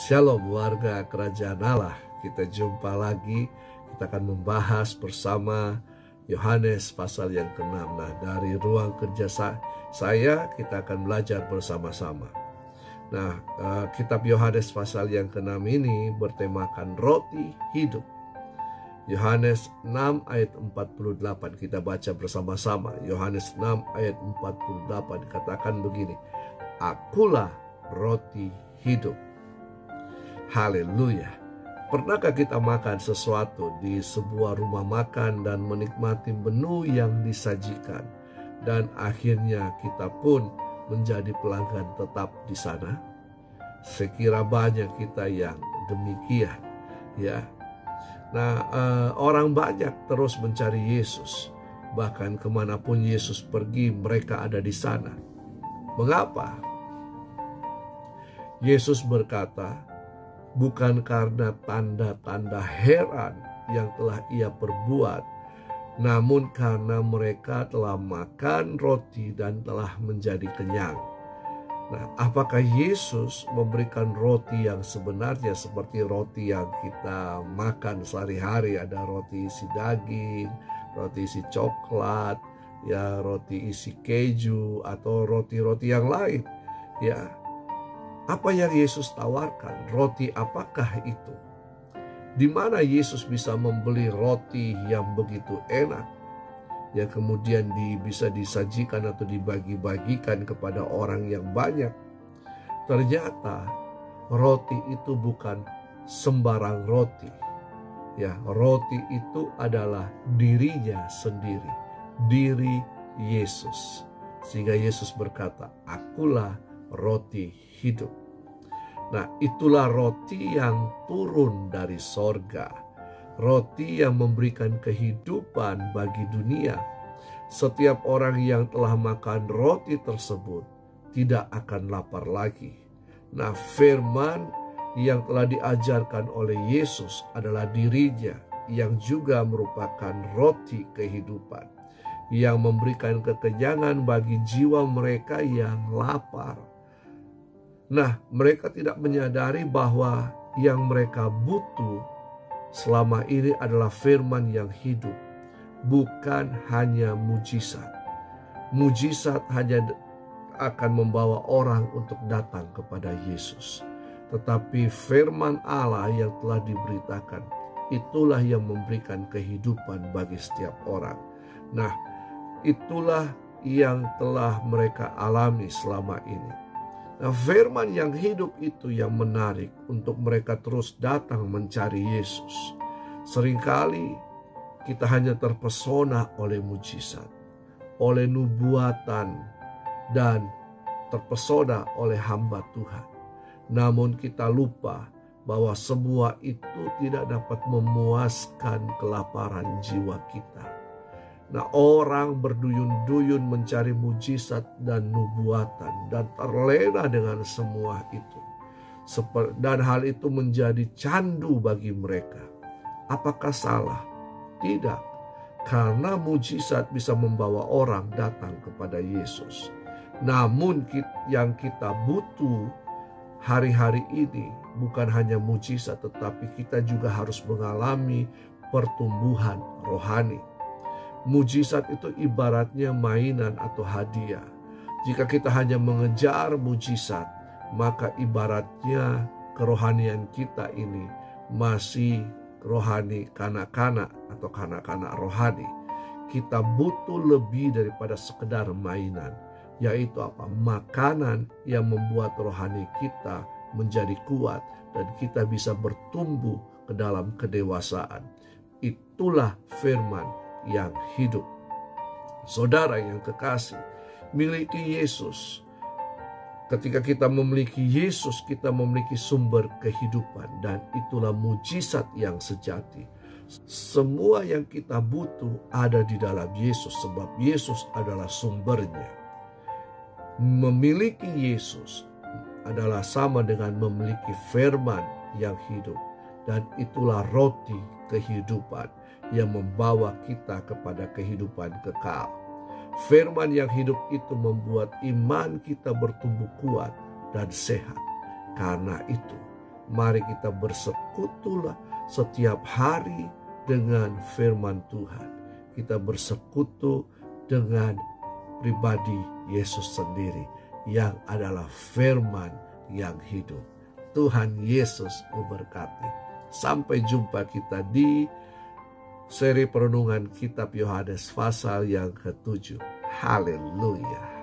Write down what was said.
Shalom warga kerajaan Allah. Kita jumpa lagi. Kita akan membahas bersama Yohanes pasal yang ke-6. Nah, dari ruang kerja saya kita akan belajar bersama-sama. Nah, kitab Yohanes pasal yang ke-6 ini bertemakan roti hidup. Yohanes 6 ayat 48 kita baca bersama-sama. Yohanes 6 ayat 48 katakan begini. Akulah roti hidup. Haleluya. Pernahkah kita makan sesuatu di sebuah rumah makan dan menikmati menu yang disajikan dan akhirnya kita pun menjadi pelanggan tetap di sana? Sekira banyak kita yang demikian, ya. Nah, orang banyak terus mencari Yesus. Bahkan kemanapun Yesus pergi, mereka ada di sana. Mengapa? Yesus berkata, bukan karena tanda-tanda heran yang telah ia perbuat, namun karena mereka telah makan roti dan telah menjadi kenyang. Nah, apakah Yesus memberikan roti yang sebenarnya seperti roti yang kita makan sehari-hari? Ada roti isi daging, roti isi coklat, ya, roti isi keju, atau roti-roti yang lain, ya. Apa yang Yesus tawarkan? Roti apakah itu? Di mana Yesus bisa membeli roti yang begitu enak, yang kemudian bisa disajikan atau dibagi-bagikan kepada orang yang banyak? Ternyata roti itu bukan sembarang roti. Ya, roti itu adalah dirinya sendiri, diri Yesus. Sehingga Yesus berkata, akulah roti hidup. Nah, itulah roti yang turun dari sorga, roti yang memberikan kehidupan bagi dunia. Setiap orang yang telah makan roti tersebut tidak akan lapar lagi. Nah, firman yang telah diajarkan oleh Yesus adalah dirinya yang juga merupakan roti kehidupan, yang memberikan kekenyangan bagi jiwa mereka yang lapar. Nah, mereka tidak menyadari bahwa yang mereka butuh selama ini adalah firman yang hidup, bukan hanya mujizat. Mujizat hanya akan membawa orang untuk datang kepada Yesus. Tetapi firman Allah yang telah diberitakan, itulah yang memberikan kehidupan bagi setiap orang. Nah, itulah yang telah mereka alami selama ini. Nah, firman yang hidup itu yang menarik untuk mereka terus datang mencari Yesus. Seringkali kita hanya terpesona oleh mujizat, oleh nubuatan, dan terpesona oleh hamba Tuhan. Namun kita lupa bahwa semua itu tidak dapat memuaskan kelaparan jiwa kita. Nah, orang berduyun-duyun mencari mujizat dan nubuatan dan terlena dengan semua itu. Dan hal itu menjadi candu bagi mereka. Apakah salah? Tidak. Karena mujizat bisa membawa orang datang kepada Yesus. Namun yang kita butuh hari-hari ini bukan hanya mujizat, tetapi kita juga harus mengalami pertumbuhan rohani. Mujizat itu ibaratnya mainan atau hadiah. Jika kita hanya mengejar mujizat, maka ibaratnya kerohanian kita ini masih rohani kanak-kanak atau kanak-kanak rohani. Kita butuh lebih daripada sekedar mainan, yaitu apa? Makanan yang membuat rohani kita menjadi kuat dan kita bisa bertumbuh ke dalam kedewasaan. Itulah firman yang hidup. Saudara yang kekasih, miliki Yesus. Ketika kita memiliki Yesus, kita memiliki sumber kehidupan, dan itulah mujizat yang sejati. Semua yang kita butuh ada di dalam Yesus, sebab Yesus adalah sumbernya. Memiliki Yesus adalah sama dengan memiliki firman yang hidup, dan itulah roti kehidupan yang membawa kita kepada kehidupan kekal. Firman yang hidup itu membuat iman kita bertumbuh kuat dan sehat. Karena itu, Mari kita bersekutulah setiap hari dengan firman Tuhan. Kita bersekutu dengan pribadi Yesus sendiri yang adalah firman yang hidup. Tuhan Yesus memberkati. Sampai jumpa kita di seri perenungan kitab Yohanes pasal yang ke-7. Haleluya.